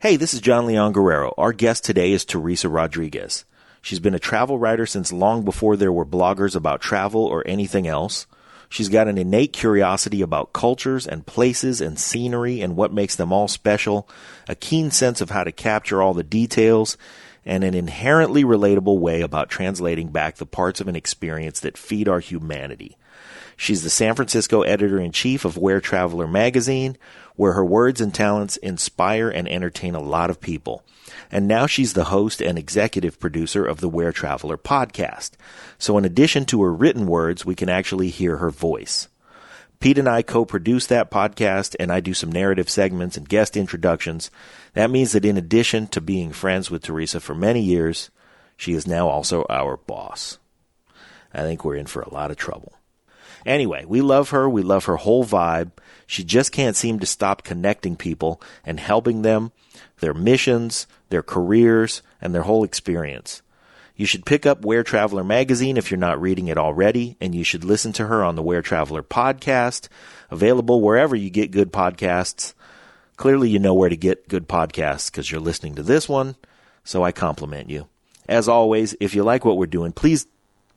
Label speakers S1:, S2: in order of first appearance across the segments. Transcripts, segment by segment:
S1: Hey, this is John Leon Guerrero. Our guest today is Teresa Rodriguez. She's been a travel writer since long before there were bloggers about travel or anything else. She's got an innate curiosity about cultures and places and scenery and what makes them all special, a keen sense of how to capture all the details, and an inherently relatable way about translating back the parts of an experience that feed our humanity. She's the San Francisco editor-in-chief of WhereTraveler magazine, where her words and talents inspire and entertain a lot of people. And now she's the host and executive producer of the WhereTraveler Podcast. So in addition to her written words, we can actually hear her voice. Pete and I co-produce that podcast, and I do some narrative segments and guest introductions. That means that in addition to being friends with Teresa for many years, she is now also our boss. I think we're in for a lot of trouble. Anyway, we love her. We love her whole vibe. She just can't seem to stop connecting people and helping them, their missions, their careers, and their whole experience. You should pick up WhereTraveler magazine if you're not reading it already, and you should listen to her on the WhereTraveler podcast, available wherever you get good podcasts. Clearly you know where to get good podcasts because you're listening to this one, so I compliment you. As always, if you like what we're doing, please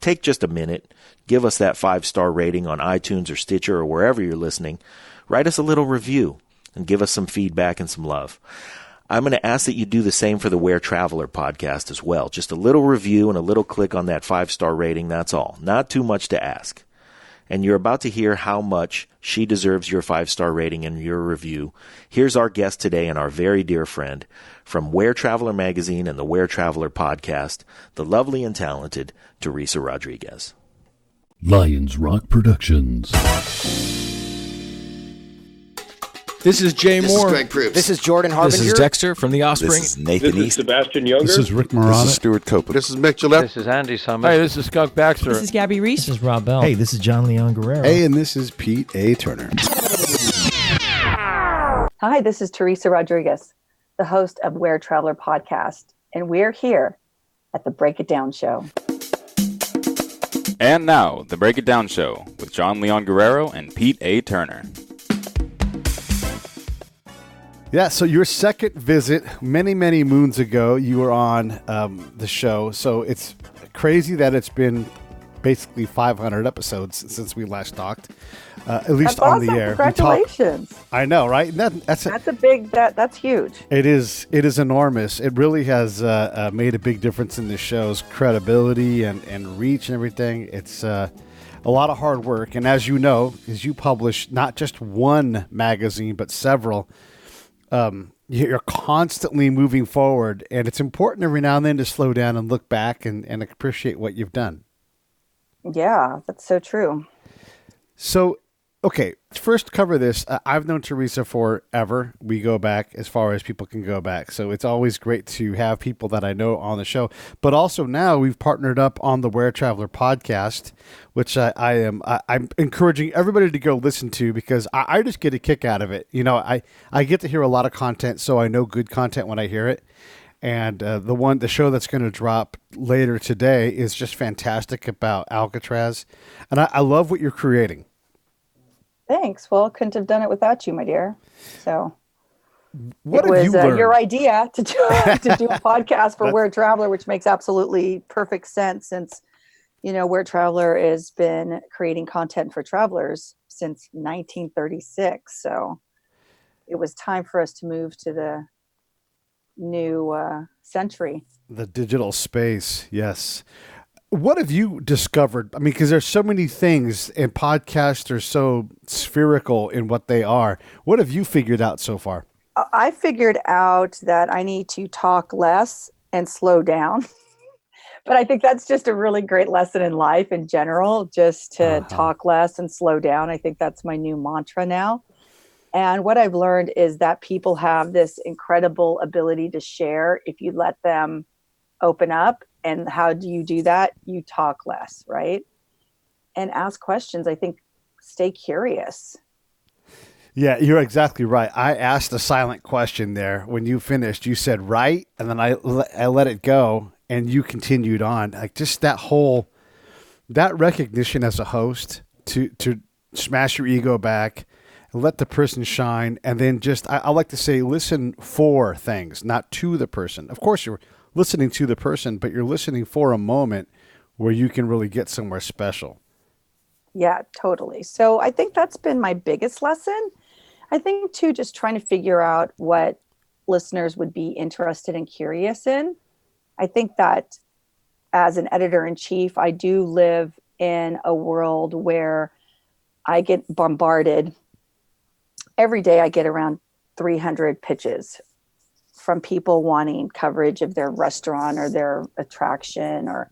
S1: take just a minute, give us that 5-star rating on iTunes or Stitcher or wherever you're listening. Write us a little review and give us some feedback and some love. I'm going to ask that you do the same for the WhereTraveler podcast as well. Just a little review and a little click on that 5-star rating, that's all. Not too much to ask. And you're about to hear how much she deserves your 5-star rating and your review. Here's our guest today and our very dear friend from WhereTraveler magazine and the WhereTraveler podcast, the lovely and talented Teresa Rodriguez.
S2: Lions Rock Productions.
S3: This is Jay Moore.
S4: This is Greg Proops.
S5: This is Jordan Harbinger.
S3: This is Dexter from The Offspring.
S4: This is Nathan
S6: This is
S4: East.
S6: Sebastian Younger.
S2: This is Rick Moranis.
S7: This is Stuart Copeland.
S8: This is Mick Gillette.
S9: This is Andy Summers.
S3: Hey, this is Skunk Baxter.
S10: This is Gabby Reese.
S11: This is Rob Bell.
S12: Hey, this is John Leon Guerrero.
S7: Hey, and this is Pete A. Turner.
S13: Hi, this is Teresa Rodriguez, the host of WhereTraveler Podcast, and we're here at the Break It Down Show.
S14: And now, the Break It Down Show with John Leon Guerrero and Pete A. Turner.
S7: Yeah, so your second visit, many moons ago, you were on the show. So it's crazy that it's been basically 500 episodes since we last talked, at least
S13: That's
S7: on
S13: awesome.
S7: the air.
S13: Congratulations.
S7: I know, right? That's
S13: a big, that's huge.
S7: It is enormous. It really has made a big difference in the show's credibility and reach and everything. It's a lot of hard work. And as you know, because you publish not just one magazine, but several, you're constantly moving forward, and it's important every now and then to slow down and look back and appreciate what you've done.
S13: Yeah, that's so true.
S7: So, okay, first cover this. I've known Teresa forever. We go back as far as people can go back. So it's always great to have people that I know on the show. But also now we've partnered up on the WhereTraveler podcast, which I'm encouraging everybody to go listen to because I just get a kick out of it. You know, I get to hear a lot of content, so I know good content when I hear it. And the show that's going to drop later today is just fantastic about Alcatraz. And I love what you're creating.
S13: Thanks. Well, couldn't have done it without you, my dear. So
S7: what
S13: it was
S7: you learned?
S13: Your idea to do a podcast for WhereTraveler, which makes absolutely perfect sense since, you know, WhereTraveler has been creating content for travelers since 1936. So it was time for us to move to the new century.
S7: The digital space, yes. What have you discovered? I mean, because there's so many things, and podcasts are so spherical in what they are. What have you figured out so far?
S13: I figured out that I need to talk less and slow down. But I think that's just a really great lesson in life in general, just to talk less and slow down. I think that's my new mantra now. And what I've learned is that people have this incredible ability to share if you let them open up. And how do you do that? You talk less, right? And ask questions. I think stay curious.
S7: Yeah, you're exactly right. I asked a silent question there. When you finished, you said, right? And then I let it go and you continued on. Like just that recognition as a host to smash your ego back, let the person shine, and then just, I like to say, listen for things, not to the person. Of course, you're listening to the person, but you're listening for a moment where you can really get somewhere special.
S13: Yeah, totally. So I think that's been my biggest lesson. I think too, just trying to figure out what listeners would be interested and curious in. I think that as an editor-in-chief, I do live in a world where I get bombarded. Every day I get around 300 pitches from people wanting coverage of their restaurant or their attraction, or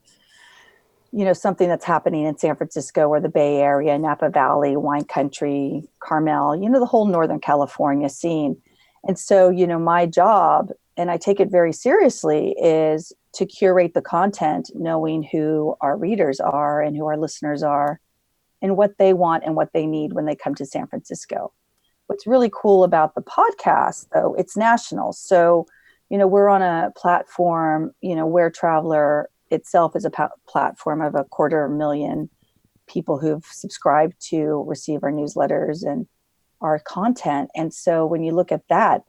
S13: something that's happening in San Francisco or the Bay Area, Napa Valley, wine country, Carmel, the whole Northern California scene. And so, my job, and I take it very seriously, is to curate the content, knowing who our readers are and who our listeners are and what they want and what they need when they come to San Francisco. What's really cool about the podcast, though, it's national. So, we're on a platform, WhereTraveler itself is a platform of 250,000 people who've subscribed to receive our newsletters and our content. And so when you look at that,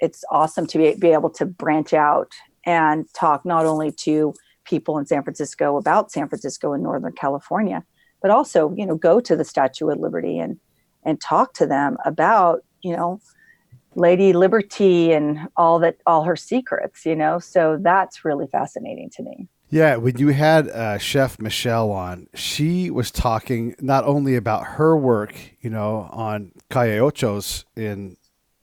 S13: it's awesome to be able to branch out and talk not only to people in San Francisco about San Francisco and Northern California, but also, go to the Statue of Liberty and talk to them about, Lady Liberty and all her secrets, so that's really fascinating to me.
S7: Yeah, when you had Chef Michelle on, she was talking not only about her work, on Calle Ochos in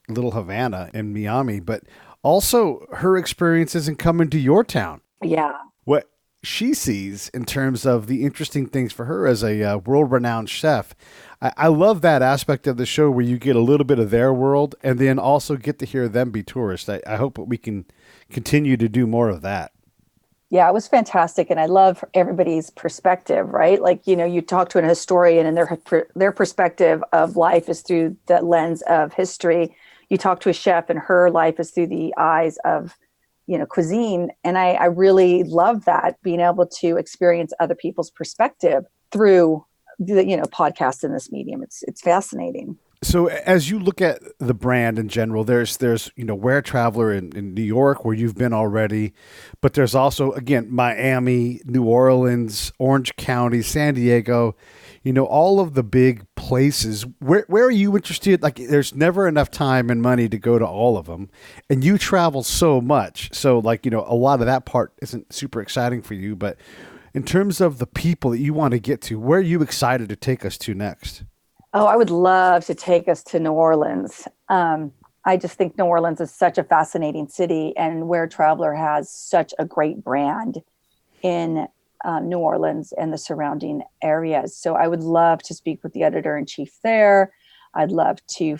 S7: Little Havana in Miami, but also her experiences in coming to your town.
S13: Yeah.
S7: What she sees in terms of the interesting things for her as a world-renowned chef. I love that aspect of the show where you get a little bit of their world and then also get to hear them be tourists. I hope we can continue to do more of that.
S13: Yeah, it was fantastic. And I love everybody's perspective, right? Like, you talk to an historian and their perspective of life is through the lens of history. You talk to a chef and her life is through the eyes of, cuisine. And I really love that, being able to experience other people's perspective through the, podcast in this medium. It's fascinating.
S7: So as you look at the brand in general, there's WhereTraveler in New York, where you've been already, but there's also, again, Miami, New Orleans, Orange County, San Diego, all of the big places. Where are you interested? Like, there's never enough time and money to go to all of them, and you travel so much. So, a lot of that part isn't super exciting for you, but in terms of the people that you want to get to, where are you excited to take us to next?
S13: Oh, I would love to take us to New Orleans. I just think New Orleans is such a fascinating city, and WhereTraveler has such a great brand in New Orleans and the surrounding areas. So I would love to speak with the editor-in-chief there. I'd love to,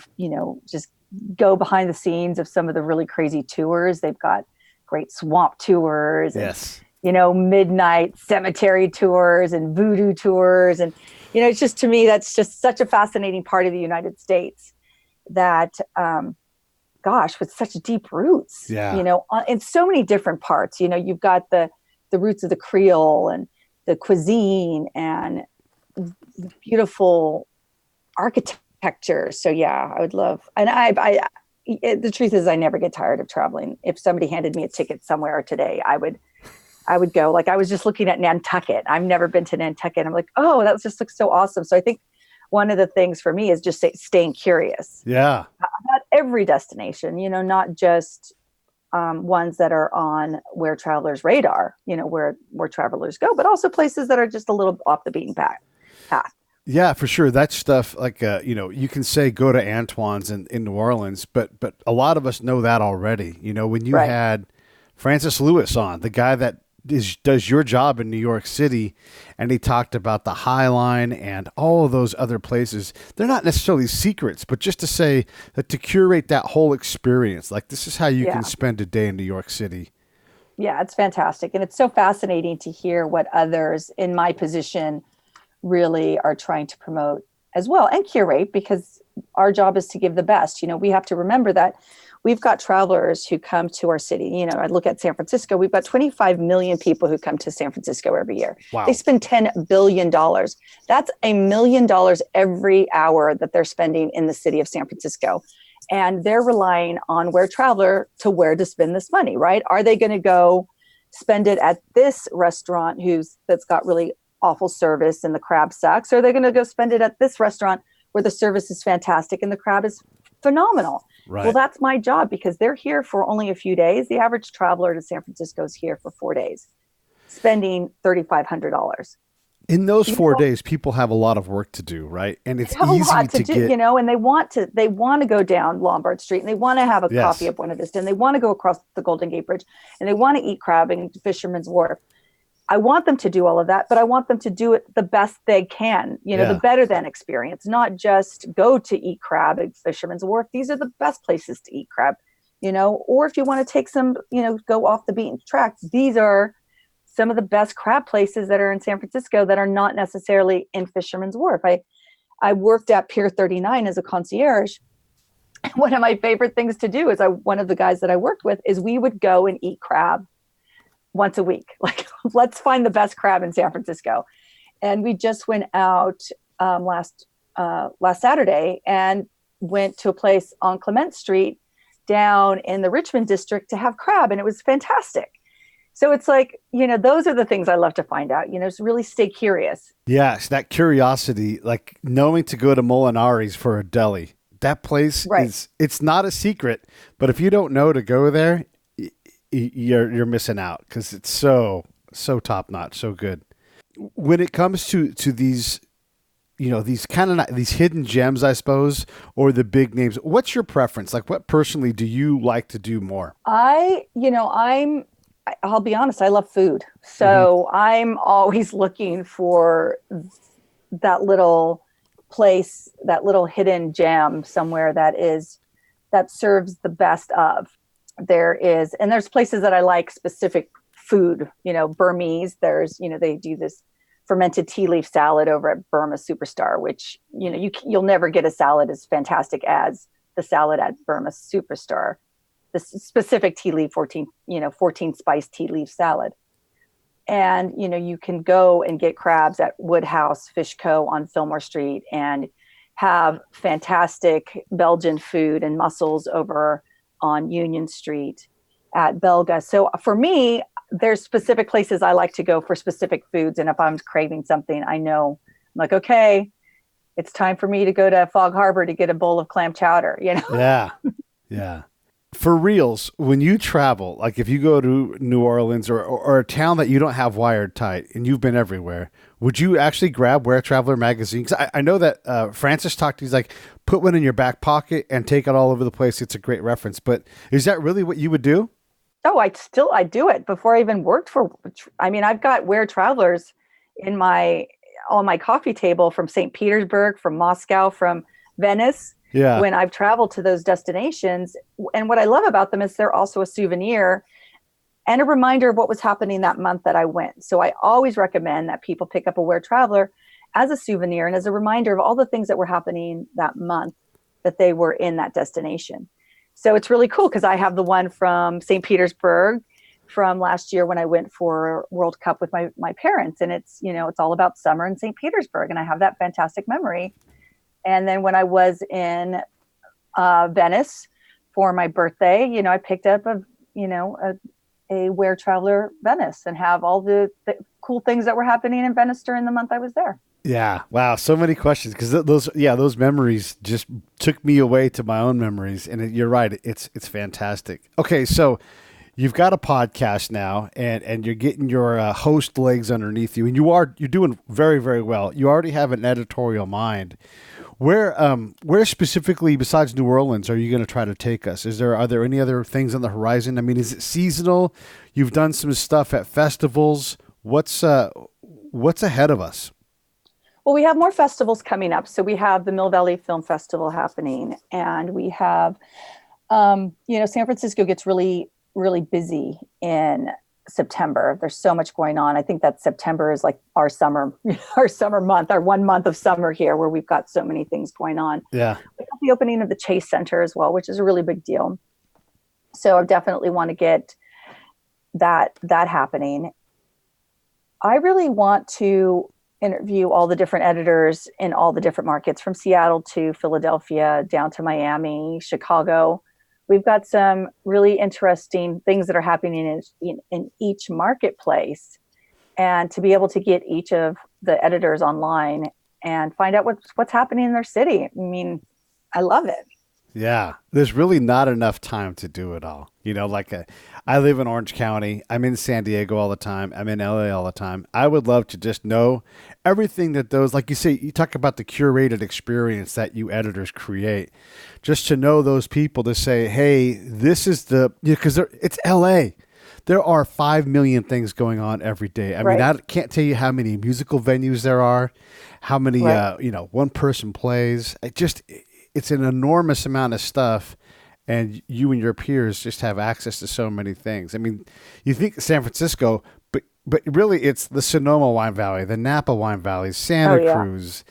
S13: just go behind the scenes of some of the really crazy tours. They've got great swamp tours.
S7: Yes.
S13: And, midnight cemetery tours and voodoo tours. And, it's just, to me, that's just such a fascinating part of the United States that, with such deep roots, in so many different parts. You've got the roots of the Creole and the cuisine and beautiful architecture. So, yeah, I would love, and the truth is I never get tired of traveling. If somebody handed me a ticket somewhere today, I would go. Like, I was just looking at Nantucket. I've never been to Nantucket. I'm like, oh, that just looks so awesome. So I think one of the things for me is just staying curious.
S7: Yeah.
S13: About every destination, not just ones that are on WhereTraveler's radar, where travelers go, but also places that are just a little off the beaten path.
S7: Yeah, for sure. That stuff, like, you can say go to Antoine's in New Orleans, but a lot of us know that already. When you had Francis Lewis on, the guy that does your job in New York City, and he talked about the High Line and all of those other places. They're not necessarily secrets, but just to say that to curate that whole experience, like, this is how you can spend a day in New York City.
S13: Yeah, it's fantastic. And it's so fascinating to hear what others in my position really are trying to promote as well and curate, because our job is to give the best. We have to remember that we've got travelers who come to our city. You know, I look at San Francisco, we've got 25 million people who come to San Francisco every year.
S7: Wow.
S13: They spend $10 billion. That's $1 million every hour that they're spending in the city of San Francisco. And they're relying on WhereTraveler to where to spend this money, right? Are they going to go spend it at this restaurant that's got really awful service and the crab sucks? Or are they going to go spend it at this restaurant where the service is fantastic and the crab is phenomenal?
S7: Right.
S13: Well, that's my job because they're here for only a few days. The average traveler to San Francisco is here for 4 days, spending $3,500.
S7: In those 4 days, people have a lot of work to do, right? And it's
S13: They have
S7: easy
S13: a lot to do,
S7: get,
S13: you know, and they want to go down Lombard Street and they want to have a
S7: Yes.
S13: coffee at Buena Vista and they want to go across the Golden Gate Bridge and they want to eat crab and Fisherman's Wharf. I want them to do all of that, but I want them to do it the best they can, you know,
S7: Yeah.
S13: the better than experience, not just go to eat crab at Fisherman's Wharf. These are the best places to eat crab, you know, or if you want to take some, you know, go off the beaten track, these are some of the best crab places that are in San Francisco that are not necessarily in Fisherman's Wharf. I worked at Pier 39 as a concierge. One of my favorite things to do is one of the guys that I worked with is we would go and eat crab once a week. Like, let's find the best crab in San Francisco. And we just went out last Saturday and went to a place on Clement Street down in the Richmond district to have crab. And it was fantastic. So it's like, you know, those are the things I love to find out, you know, just really stay curious.
S7: yes, that curiosity, like knowing to go to Molinari's for a deli. That place
S13: Right.
S7: it's not a secret, but if you don't know to go there, you're missing out because it's so top notch, so good. When it comes to these, you know, these these hidden gems, I suppose, or the big names, what's your preference? Like, what personally do you like to do more?
S13: I'll be honest, I love food. So I'm always looking for that little place, that little hidden gem somewhere that serves the best of. There's places that I like specific food, you know, Burmese. There's, you know, they do this fermented tea leaf salad over at Burma Superstar, which, you know, you'll never get a salad as fantastic as the salad at Burma Superstar. The specific tea leaf 14 spice tea leaf salad. And, you know, you can go and get crabs at Woodhouse Fish Co. on Fillmore Street and have fantastic Belgian food and mussels over on Union Street at Belga. So for me, there's specific places I like to go for specific foods. And if I'm craving something, I know, I'm like, okay, it's time for me to go to Fog Harbor to get a bowl of clam chowder, you know?
S7: Yeah. Yeah. For reals, when you travel, like if you go to New Orleans or a town that you don't have wired tight and you've been everywhere, would you actually grab WhereTraveler magazine? 'Cause I know that Francis talked, he's like, put one in your back pocket and take it all over the place. It's a great reference. But is that really what you would do?
S13: Oh, I do it before I even worked I've got WhereTravelers on my coffee table from St. Petersburg, from Moscow, from Venice.
S7: Yeah.
S13: When I've traveled to those destinations. And what I love about them is they're also a souvenir and a reminder of what was happening that month that I went. So I always recommend that people pick up a WhereTraveler as a souvenir and as a reminder of all the things that were happening that month that they were in that destination. So it's really cool because I have the one from St. Petersburg from last year when I went for World Cup with my parents. And it's, you know, it's all about summer in St. Petersburg. And I have that fantastic memory. And then when I was in Venice for my birthday, you know, I picked up a WhereTraveler Venice and have all the cool things that were happening in Venice during the month I was there.
S7: Yeah. Wow. So many questions because those memories just took me away to my own memories. And you're right. It's fantastic. Okay. So you've got a podcast now and you're getting your host legs underneath you and you're doing very, very well. You already have an editorial mind. Where specifically besides New Orleans are you going to try to take us? Are there any other things on the horizon? I mean, is it seasonal? You've done some stuff at festivals. What's ahead of us?
S13: Well, we have more festivals coming up. So we have the Mill Valley Film Festival happening, and we have, San Francisco gets really, really busy in September. There's so much going on. I think that September is like our summer month, our 1 month of summer here where we've got so many things going on.
S7: Yeah.
S13: We have the opening of the Chase Center as well, which is a really big deal. So I definitely want to get that happening. I really want to interview all the different editors in all the different markets, from Seattle to Philadelphia, down to Miami, Chicago. We've got some really interesting things that are happening in each marketplace, and to be able to get each of the editors online and find out what's happening in their city. I mean, I love it.
S7: Yeah, there's really not enough time to do it all. I live in Orange County. I'm in San Diego all the time. I'm in LA all the time. I would love to just know everything that those, like you say, you talk about the curated experience that you editors create, just to know those people, to say, hey, this is because it's LA. There are 5 million things going on every day. I mean, I can't tell you how many musical venues there are, how many, one person plays. It's an enormous amount of stuff, and you and your peers just have access to so many things. I mean, you think San Francisco, but really it's the Sonoma Wine Valley, the Napa Wine Valley, Santa Cruz,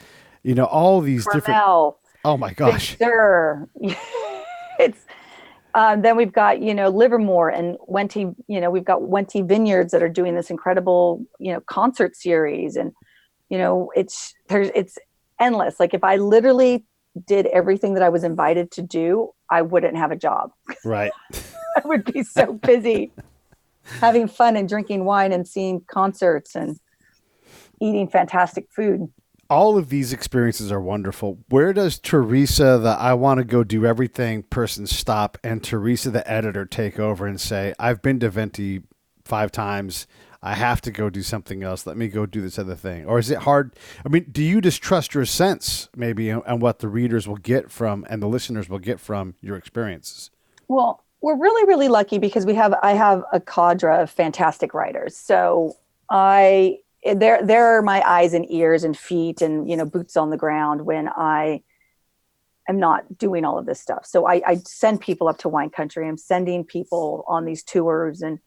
S7: all these
S13: Cornell,
S7: different. Oh my gosh!
S13: Sure, it's. Then we've got Livermore and Wente. We've got Wente Vineyards that are doing this incredible concert series, and it's endless. Like, if I literally did everything that I was invited to do, I wouldn't have a job.
S7: Right.
S13: I would be so busy having fun and drinking wine and seeing concerts and eating fantastic food.
S7: All of these experiences are wonderful. Where does Teresa, the I want to go do everything person, stop, and Teresa, the editor, take over and say, I've been to Venti 5 times. I have to go do something else. Let me go do this other thing. Or is it hard? I mean, do you just trust your sense maybe and what the readers will get from and the listeners will get from your experiences?
S13: Well, we're really, really lucky because I have a cadre of fantastic writers. So they're my eyes and ears and feet and, boots on the ground when I am not doing all of this stuff. So I send people up to wine country. I'm sending people on these tours and,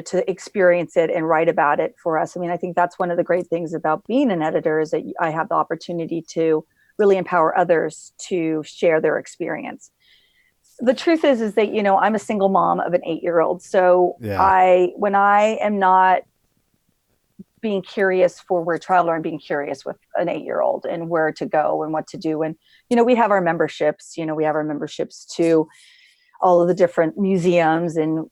S13: to experience it and write about it for us. I mean, I think that's one of the great things about being an editor, is that I have the opportunity to really empower others to share their experience. The truth is that, I'm a single mom of an 8-year-old. So when I am not being curious for WhereTraveler, I'm being curious with an 8-year-old and where to go and what to do. And, we have our memberships, to all of the different museums, and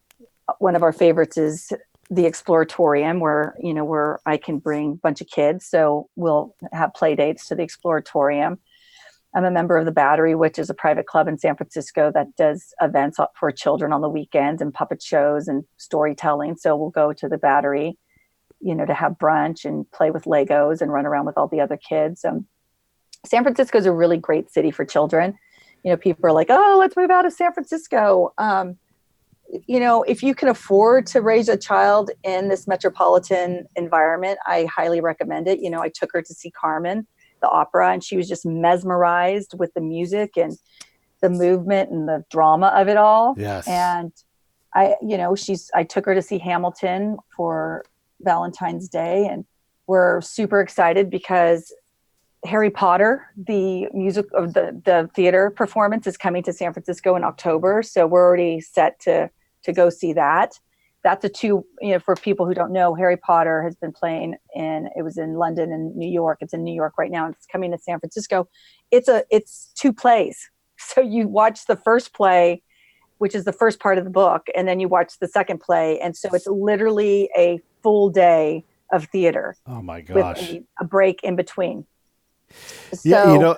S13: one of our favorites is the Exploratorium, where I can bring a bunch of kids. So we'll have play dates to the Exploratorium. I'm a member of the Battery, which is a private club in San Francisco that does events for children on the weekends and puppet shows and storytelling. So we'll go to the Battery, to have brunch and play with Legos and run around with all the other kids. San Francisco is a really great city for children. People are like, oh, let's move out of San Francisco. If you can afford to raise a child in this metropolitan environment, I highly recommend it. I took her to see Carmen, the opera, and she was just mesmerized with the music and the movement and the drama of it all.
S7: Yes.
S13: And I took her to see Hamilton for Valentine's Day, and we're super excited because Harry Potter, the music of the theater performance, is coming to San Francisco in October. So we're already set to go see that. That's for people who don't know, Harry Potter has been playing it was in London and New York. It's in New York right now, and it's coming to San Francisco. It's 2 plays. So you watch the first play, which is the first part of the book, and then you watch the second play. And so it's literally a full day of theater.
S7: Oh my gosh.
S13: With a break in between. So
S7: yeah,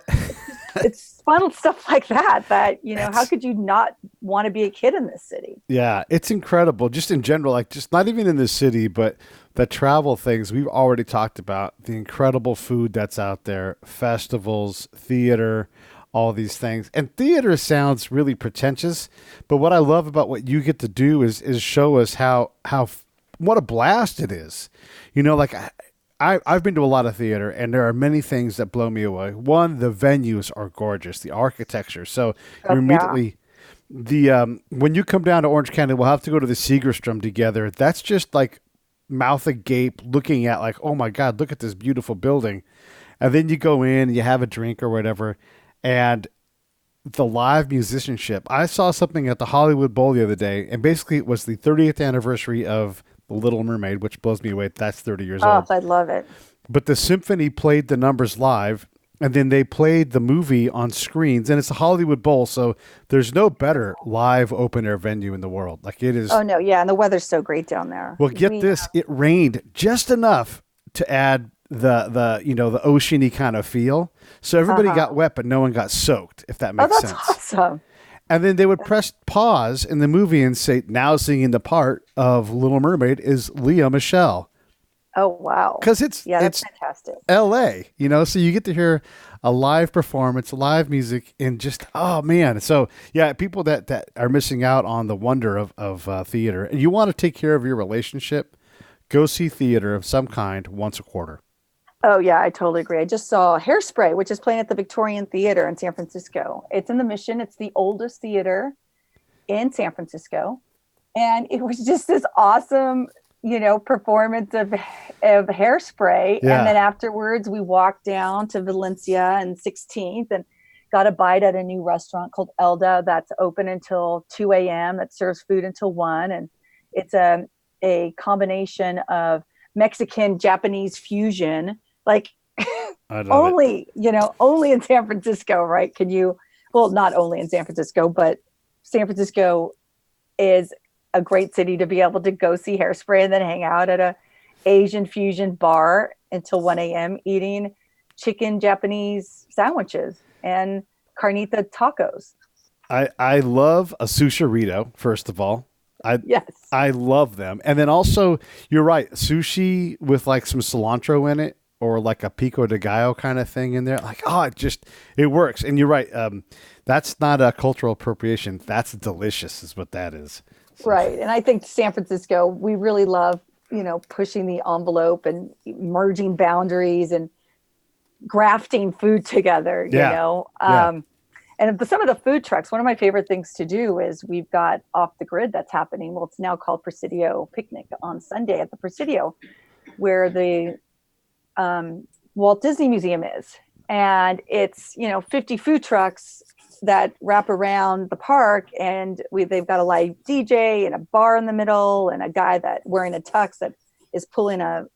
S13: it's fun stuff like that, how could you not want to be a kid in this city?
S7: Yeah, it's incredible. Just in general, like just not even in the city, but the travel things we've already talked about, the incredible food that's out there, festivals, theater, all these things. And theater sounds really pretentious, but what I love about what you get to do is show us how what a blast it is. I've been to a lot of theater, and there are many things that blow me away. One, the venues are gorgeous, the architecture. So immediately, when you come down to Orange County, we'll have to go to the Segerstrom together. That's just like mouth agape, looking at like, oh my God, look at this beautiful building. And then you go in, you have a drink or whatever, and the live musicianship. I saw something at the Hollywood Bowl the other day, and basically it was the 30th anniversary of The Little Mermaid, which blows me away. That's 30 years old.
S13: I love it.
S7: But the symphony played the numbers live, and then they played the movie on screens, and it's a Hollywood Bowl, so there's no better live open-air venue in the world. Like it is.
S13: Oh, no, yeah, and the weather's so great down there.
S7: Well, get this. It rained just enough to add the oceany kind of feel. So everybody got wet, but no one got soaked, if that makes sense.
S13: Awesome.
S7: And then they would press pause in the movie and say, now singing the part of Little Mermaid is Lea Michele.
S13: Oh, wow.
S7: Because it's
S13: fantastic.
S7: LA, so you get to hear a live performance, live music, and just, oh man. So yeah, people that are missing out on the wonder of theater, and you want to take care of your relationship, go see theater of some kind once a quarter.
S13: Oh, yeah, I totally agree. I just saw Hairspray, which is playing at the Victorian Theater in San Francisco. It's in the Mission. It's the oldest theater in San Francisco. And it was just this awesome, performance of Hairspray.
S7: Yeah.
S13: And then afterwards, we walked down to Valencia and 16th and got a bite at a new restaurant called Elda that's open until 2 a.m. that serves food until 1. And it's a combination of Mexican, Japanese fusion. Like only in San Francisco, right? Not only in San Francisco, but San Francisco is a great city to be able to go see Hairspray and then hang out at a Asian fusion bar until 1 a.m. eating chicken Japanese sandwiches and carnita tacos.
S7: I love a susharito, first of all.
S13: Yes. I
S7: love them. And then also, you're right, sushi with like some cilantro in it, or like a pico de gallo kind of thing in there. Like, it works. And you're right. That's not a cultural appropriation. That's delicious is what that is. So.
S13: Right. And I think San Francisco, we really love, pushing the envelope and merging boundaries and grafting food together, And some of the food trucks, one of my favorite things to do is we've got Off the Grid that's happening. Well, it's now called Presidio Picnic on Sunday at the Presidio, where the Walt Disney Museum is. And it's, 50 food trucks that wrap around the park. And they've got a live DJ and a bar in the middle and a guy that wearing a tux that is pulling a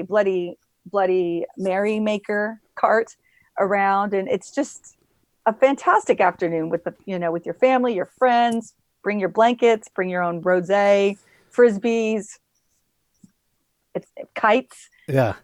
S13: Bloody Mary maker cart around. And it's just a fantastic afternoon with with your family, your friends. Bring your blankets, bring your own rosé, frisbees, it's kites.
S7: Yeah.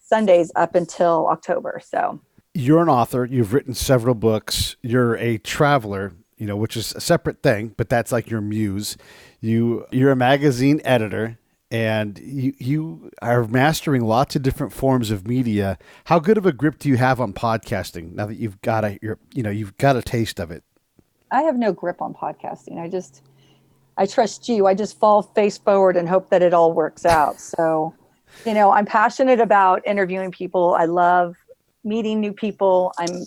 S13: Sundays up until October. So
S7: you're an author. You've written several books. You're a traveler, which is a separate thing, but that's like your muse. You're a magazine editor. And you are mastering lots of different forms of media. How good of a grip do you have on podcasting now that you've got a taste of it?
S13: I have no grip on podcasting. I trust you. I just fall face forward and hope that it all works out. So, I'm passionate about interviewing people. I love meeting new people. I'm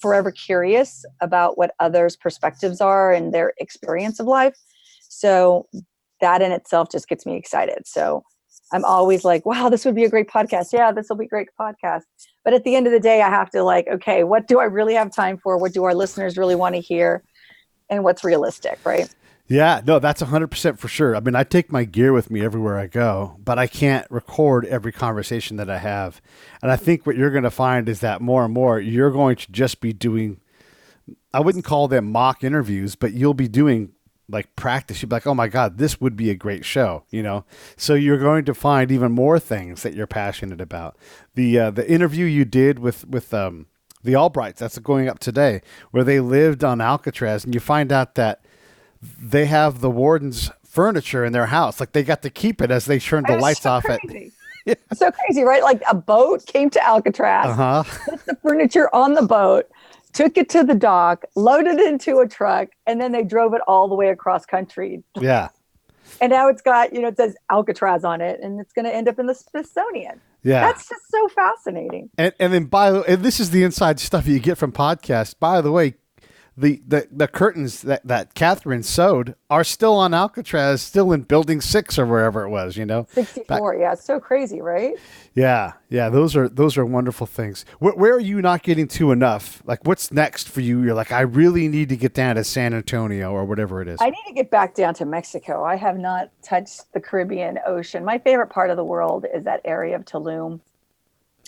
S13: forever curious about what others' perspectives are and their experience of life. So that in itself just gets me excited. So I'm always like, wow, this would be a great podcast. Yeah, this will be a great podcast. But at the end of the day, I have to okay, what do I really have time for? What do our listeners really want to hear? And what's realistic, right?
S7: Yeah, no, that's 100% for sure. I mean, I take my gear with me everywhere I go, but I can't record every conversation that I have. And I think what you're going to find is that more and more, you're going to just be doing, I wouldn't call them mock interviews, but you'll be doing like practice. You'd be like, oh my God, this would be a great show, So you're going to find even more things that you're passionate about. The interview you did with the Albrights, that's going up today, where they lived on Alcatraz, and you find out that they have the warden's furniture in their house. Like they got to keep it as they turned the lights off.
S13: Yeah. So crazy, right? Like a boat came to Alcatraz, put the furniture on the boat, took it to the dock, loaded it into a truck, and then they drove it all the way across country.
S7: Yeah.
S13: And now it's got, it says Alcatraz on it, and it's going to end up in the Smithsonian.
S7: Yeah.
S13: That's just so fascinating.
S7: And then and this is the inside stuff you get from podcasts. By the way, the curtains that Catherine sewed are still on Alcatraz, still in Building 6 or wherever it was.
S13: 64. Yeah, it's so crazy, right?
S7: Yeah. Those are wonderful things. Where are you not getting to enough? Like, what's next for you? You're like, I really need to get down to San Antonio or whatever it is.
S13: I need to get back down to Mexico. I have not touched the Caribbean Ocean. My favorite part of the world is that area of Tulum,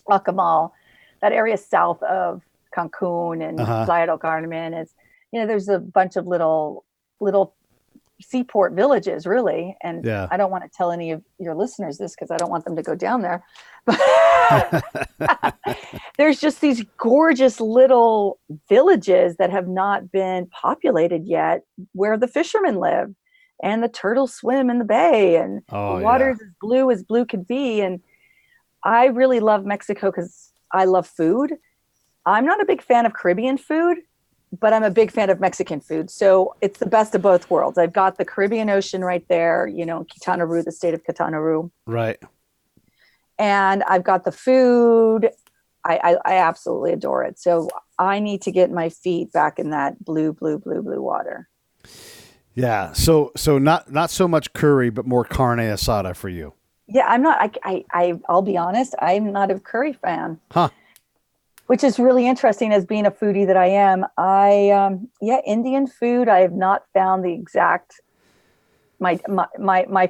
S13: Acamal, that area south of Cancun and Playa del Carmen. Is, there's a bunch of little seaport villages, really. And I don't want to tell any of your listeners this because I don't want them to go down there. But there's just these gorgeous little villages that have not been populated yet, where the fishermen live and the turtles swim in the bay and the water is as blue could be. And I really love Mexico because I love food. I'm not a big fan of Caribbean food, but I'm a big fan of Mexican food. So it's the best of both worlds. I've got the Caribbean Ocean right there, Quintana Roo, the state of Quintana Roo.
S7: Right.
S13: And I've got the food. I absolutely adore it. So I need to get my feet back in that blue water.
S7: Yeah. So not so much curry, but more carne asada for you.
S13: Yeah, I'm not. I'll be honest. I'm not a curry fan.
S7: Huh.
S13: Which is really interesting as being a foodie that I am. Indian food. I have not found the exact my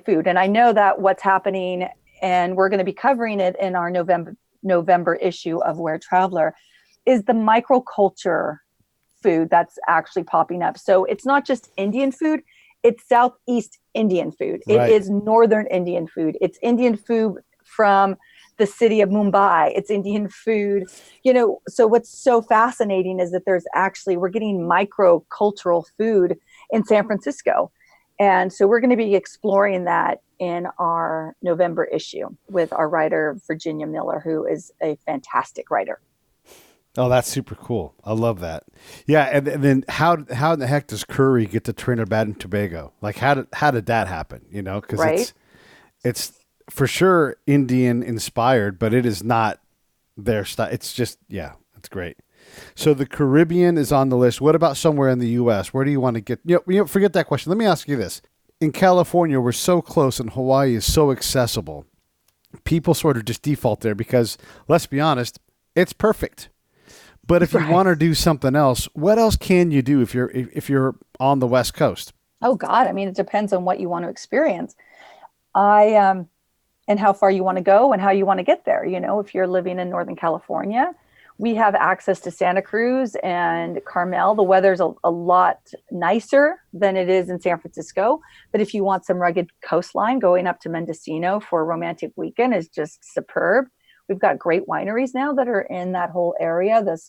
S13: food, and I know that what's happening, and we're going to be covering it in our November issue of Where Traveler, is the microculture food that's actually popping up. So it's not just Indian food. It's Southeast Indian food. It is Northern Indian food. It's Indian food from the city of Mumbai. It's Indian food. So what's so fascinating is that we're getting microcultural food in San Francisco. And so we're going to be exploring that in our November issue with our writer, Virginia Miller, who is a fantastic writer.
S7: Oh, that's super cool. I love that. Yeah. And then how in the heck does curry get to Trinidad and Tobago? Like how did that happen? Cause it's for sure Indian inspired, but it is not their style. It's just, it's great. So the Caribbean is on the list. What about somewhere in the U.S.? Where do you want to get, forget that question. Let me ask you this. In California, we're so close and Hawaii is so accessible. People sort of just default there because, let's be honest, it's perfect. But if you want to do something else, what else can you do if you're on the West Coast?
S13: Oh God, I mean, it depends on what you want to experience. And how far you want to go and how you want to get there. If you're living in Northern California, we have access to Santa Cruz and Carmel. The weather's a lot nicer than it is in San Francisco. But if you want some rugged coastline, going up to Mendocino for a romantic weekend is just superb. We've got great wineries now that are in that whole area. The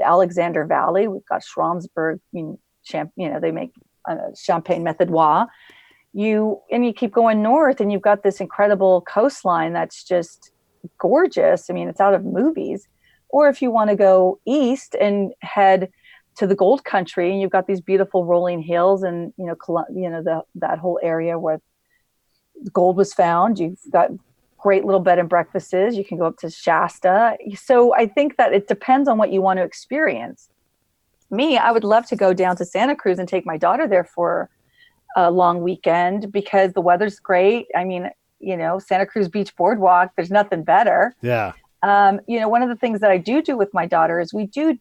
S13: Alexander Valley. We've got Schramsberg. They make Champagne Méthode. You keep going north, and you've got this incredible coastline that's just gorgeous. I mean, it's out of movies. Or if you want to go east and head to the Gold Country, and you've got these beautiful rolling hills, and that whole area where gold was found. You've got great little bed and breakfasts. You can go up to Shasta. So I think that it depends on what you want to experience. Me, I would love to go down to Santa Cruz and take my daughter there for a long weekend because the weather's great. I mean, Santa Cruz Beach Boardwalk, there's nothing better.
S7: Yeah.
S13: One of the things that I do with my daughter is we do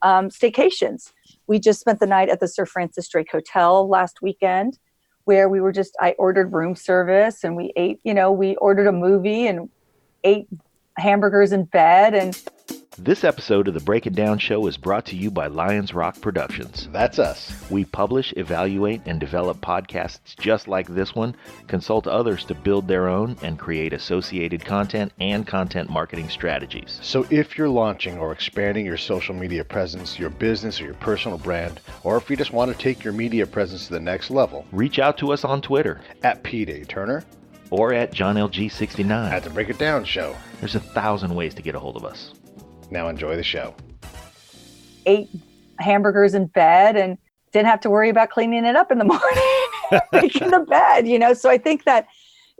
S13: staycations. We just spent the night at the Sir Francis Drake Hotel last weekend, where I ordered room service and we ate, we ordered a movie and ate hamburgers in bed. And
S1: this episode of the Break It Down Show is brought to you by Lions Rock Productions.
S7: That's us.
S1: We publish, evaluate, and develop podcasts just like this one, consult others to build their own, and create associated content and content marketing strategies.
S4: So if you're launching or expanding your social media presence, your business or your personal brand, or if you just want to take your media presence to the next level,
S1: reach out to us on Twitter
S4: at P. Turner
S1: or at JohnLG69
S4: at the Break It Down Show.
S1: There's 1,000 ways to get a hold of us.
S4: Now enjoy the show.
S13: Ate hamburgers in bed and didn't have to worry about cleaning it up in the morning, making the bed, So I think that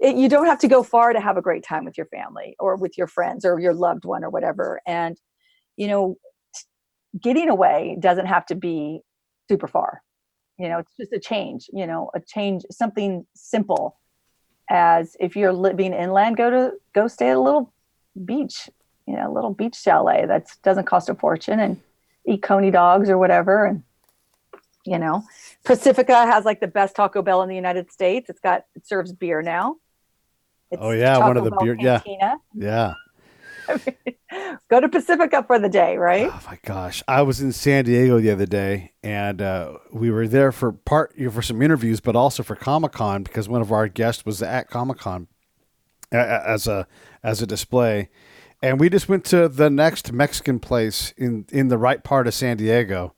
S13: you don't have to go far to have a great time with your family or with your friends or your loved one or whatever. And, getting away doesn't have to be super far. It's just a change, something simple as if you're living inland, go stay at a little beach, a little beach chalet that doesn't cost a fortune, and eat coney dogs or whatever. And, Pacifica has like the best Taco Bell in the United States. It serves beer now. It's
S7: one of the beer.
S13: Cantina.
S7: Yeah.
S13: Go to Pacifica for the day, right?
S7: Oh my gosh. I was in San Diego the other day, and we were there for some interviews, but also for Comic-Con, because one of our guests was at Comic-Con as a display. And we just went to the next Mexican place in the right part of San Diego,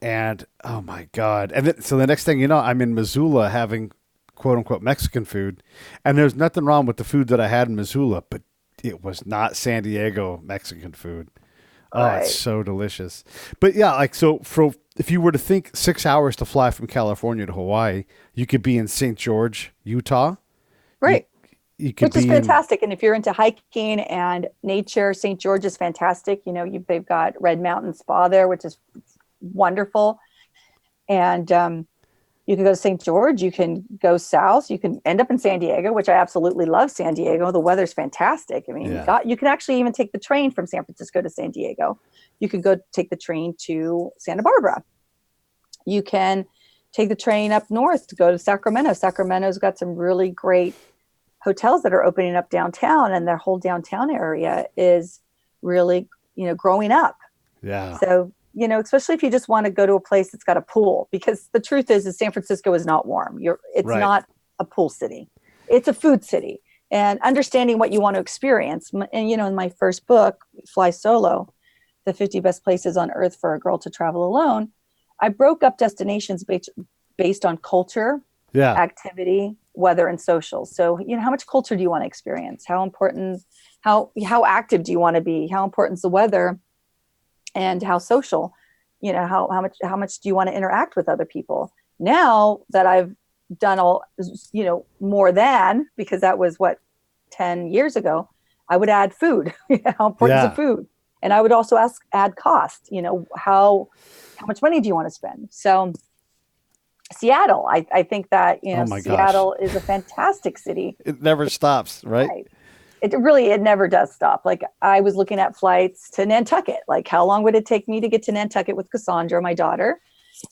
S7: and oh my God. And so the next thing you know, I'm in Missoula having quote unquote Mexican food. And there's nothing wrong with the food that I had in Missoula, but it was not San Diego Mexican food. Oh, right. It's so delicious. But yeah, if you were to think 6 hours to fly from California to Hawaii, you could be in St. George, Utah.
S13: Right.
S7: You could
S13: Which is fantastic. And if you're into hiking and nature, St. George is fantastic. They've got Red Mountain Spa there, which is wonderful. And you can go to St. George. You can go south. You can end up in San Diego, which I absolutely love San Diego. The weather's fantastic. I mean, you can actually even take the train from San Francisco to San Diego. You can go take the train to Santa Barbara. You can take the train up north to go to Sacramento. Sacramento's got some really great hotels that are opening up downtown, and their whole downtown area is really, growing up.
S7: Yeah.
S13: So, especially if you just want to go to a place that's got a pool, because the truth is San Francisco is not warm. It's right. Not a pool city. It's a food city, and understanding what you want to experience. And, in my first book, Fly Solo, the 50 best places on earth for a girl to travel alone, I broke up destinations based on culture, activity, weather, and social. So, how much culture do you want to experience? How important, how active do you want to be? How important is the weather? And how social, how much do you want to interact with other people? Now that I've done more than, because that was 10 years ago, I would add food. How important is the food? And I would also add cost, how much money do you want to spend? So Seattle, I think that, Seattle is a fantastic city.
S7: It never stops, right?
S13: It never does stop. Like, I was looking at flights to Nantucket. Like, how long would it take me to get to Nantucket with Cassandra, my daughter?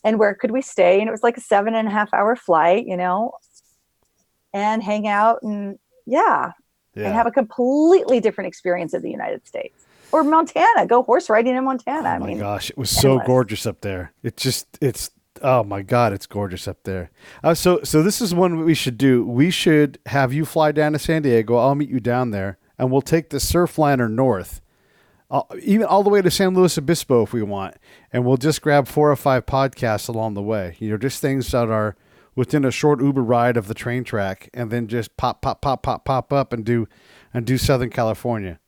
S13: And where could we stay? And it was like a 7.5 hour flight, and hang out and and have a completely different experience of the United States. Or Montana, go horse riding in Montana.
S7: Oh my gosh, it was so gorgeous up there. Oh my God, it's gorgeous up there. So this is one we should do. We should have you fly down to San Diego. I'll meet you down there, and we'll take the Surfliner north, even all the way to San Luis Obispo if we want, and we'll just grab 4 or 5 podcasts along the way. Just things that are within a short Uber ride of the train track, and then just pop up and do Southern California.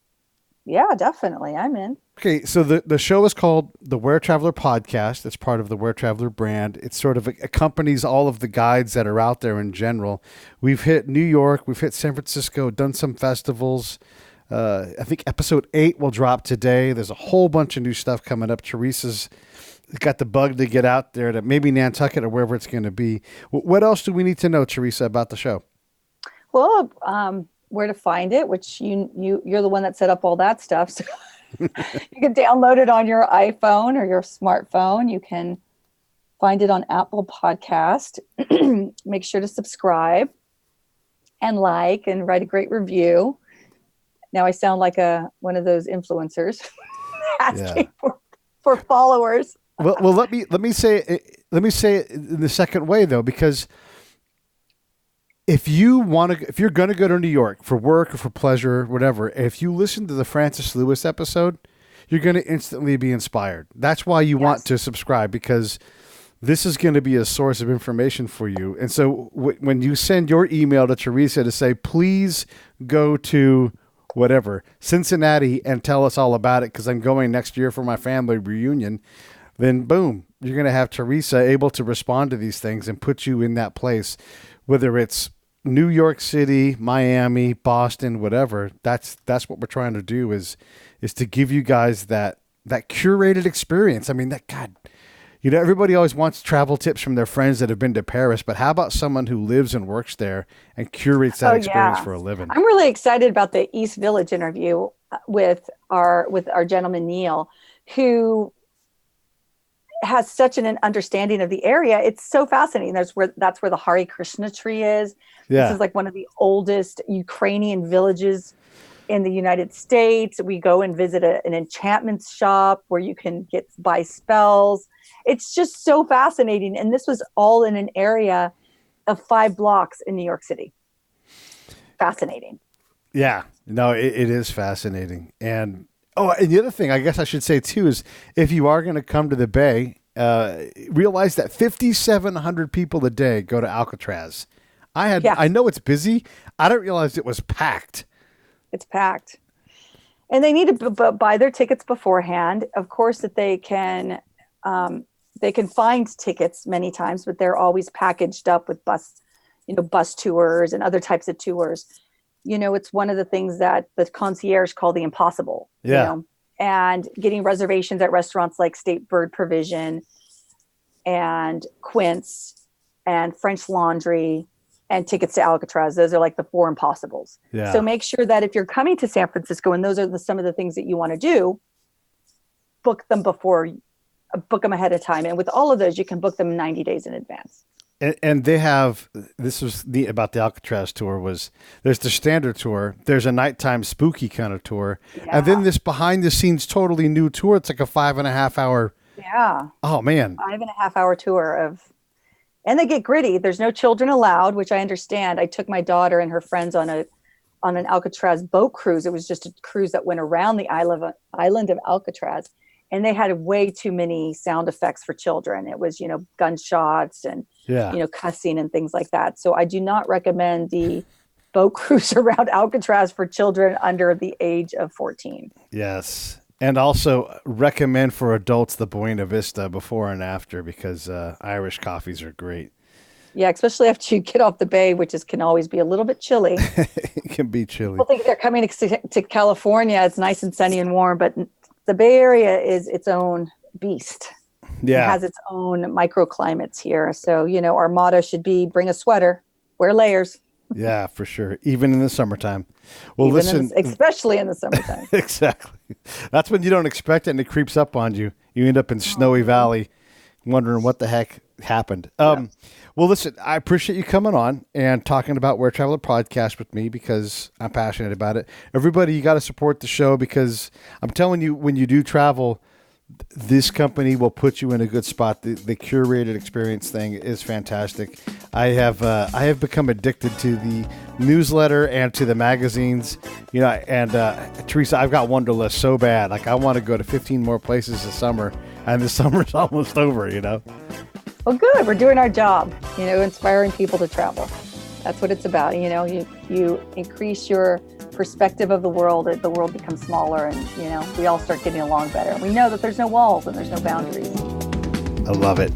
S13: Yeah, definitely. I'm in.
S7: Okay, so the show is called the WhereTraveler Podcast. It's part of the WhereTraveler brand. It sort of accompanies all of the guides that are out there in general. We've hit New York. We've hit San Francisco, done some festivals. I think episode 8 will drop today. There's a whole bunch of new stuff coming up. Teresa's got the bug to get out there to maybe Nantucket or wherever it's going to be. What else do we need to know, Teresa, about the show?
S13: Well, where to find it, which you're the one that set up all that stuff. So you can download it on your iPhone or your smartphone. You can find it on Apple Podcast. Make sure to subscribe and like and write a great review. Now I sound like one of those influencers asking for followers.
S7: Well, let me say it in the second way though, because if you're going to go to New York for work or for pleasure, or whatever, if you listen to the Francis Lewis episode, you're going to instantly be inspired. That's why you want to subscribe, because this is going to be a source of information for you. And so when you send your email to Teresa to say, please go to whatever, Cincinnati, and tell us all about it, because I'm going next year for my family reunion, then boom, you're going to have Teresa able to respond to these things and put you in that place, whether it's New York City, Miami, Boston, whatever. That's what we're trying to do is to give you guys that curated experience. I mean, You know, everybody always wants travel tips from their friends that have been to Paris, but how about someone who lives and works there and curates that experience for a living?
S13: I'm really excited about the East Village interview with our gentleman, Neil, who has such an understanding of the area. It's so fascinating. That's where the Hare Krishna tree is.
S7: Yeah.
S13: This is like one of the oldest Ukrainian villages in the United States. We go and visit an enchantment shop where you can buy spells. It's just so fascinating. And this was all in an area of 5 blocks in New York City. Fascinating.
S7: Yeah, no, it is fascinating. And the other thing I guess I should say too is if you are going to come to the Bay, realize that 5,700 people a day go to Alcatraz. I know it's busy. I didn't realize it was packed.
S13: It's packed. And they need to buy their tickets beforehand. Of course that they can find tickets many times, but they're always packaged up with bus tours and other types of tours. You know, it's one of the things that the concierge call the impossible.
S7: Yeah.
S13: You know? And getting reservations at restaurants like State Bird Provision and Quince and French Laundry and tickets to Alcatraz. Those are like the 4 impossibles.
S7: Yeah.
S13: So make sure that if you're coming to San Francisco and those are some of the things that you want to do, book them ahead of time. And with all of those, you can book them 90 days in advance.
S7: And they have, this was neat about the Alcatraz tour there's the standard tour, there's a nighttime spooky kind of tour, and then this behind the scenes totally new tour. It's like a 5.5 hour.
S13: Yeah.
S7: Oh man.
S13: 5.5 hour tour and they get gritty. There's no children allowed, which I understand. I took my daughter and her friends on an Alcatraz boat cruise. It was just a cruise that went around the island of Alcatraz. And they had way too many sound effects for children. It was, gunshots and, cussing and things like that. So I do not recommend the boat cruise around Alcatraz for children under the age of 14.
S7: Yes. And also recommend for adults the Buena Vista before and after because Irish coffees are great.
S13: Yeah, especially after you get off the bay, which can always be a little bit chilly.
S7: It can be chilly.
S13: People think they're coming to California. It's nice and sunny and warm, but the Bay Area is its own beast.
S7: Yeah.
S13: It has its own microclimates here. So, our motto should be bring a sweater, wear layers.
S7: Yeah, for sure. Even in the summertime. Well, listen.
S13: Especially in the summertime.
S7: Exactly. That's when you don't expect it and it creeps up on you. You end up in Snowy Valley wondering what the heck happened. Well, listen, I appreciate you coming on and talking about WhereTraveler Podcast with me because I'm passionate about it. Everybody, you got to support the show because I'm telling you, when you do travel, this company will put you in a good spot. The curated experience thing is fantastic. I have become addicted to the newsletter and to the magazines, and Teresa, I've got wanderlust so bad. Like I want to go to 15 more places this summer, and the summer's almost over,
S13: Well, good. We're doing our job, inspiring people to travel. That's what it's about. You increase your perspective of the world becomes smaller and, we all start getting along better. We know that there's no walls and there's no boundaries.
S7: I love it.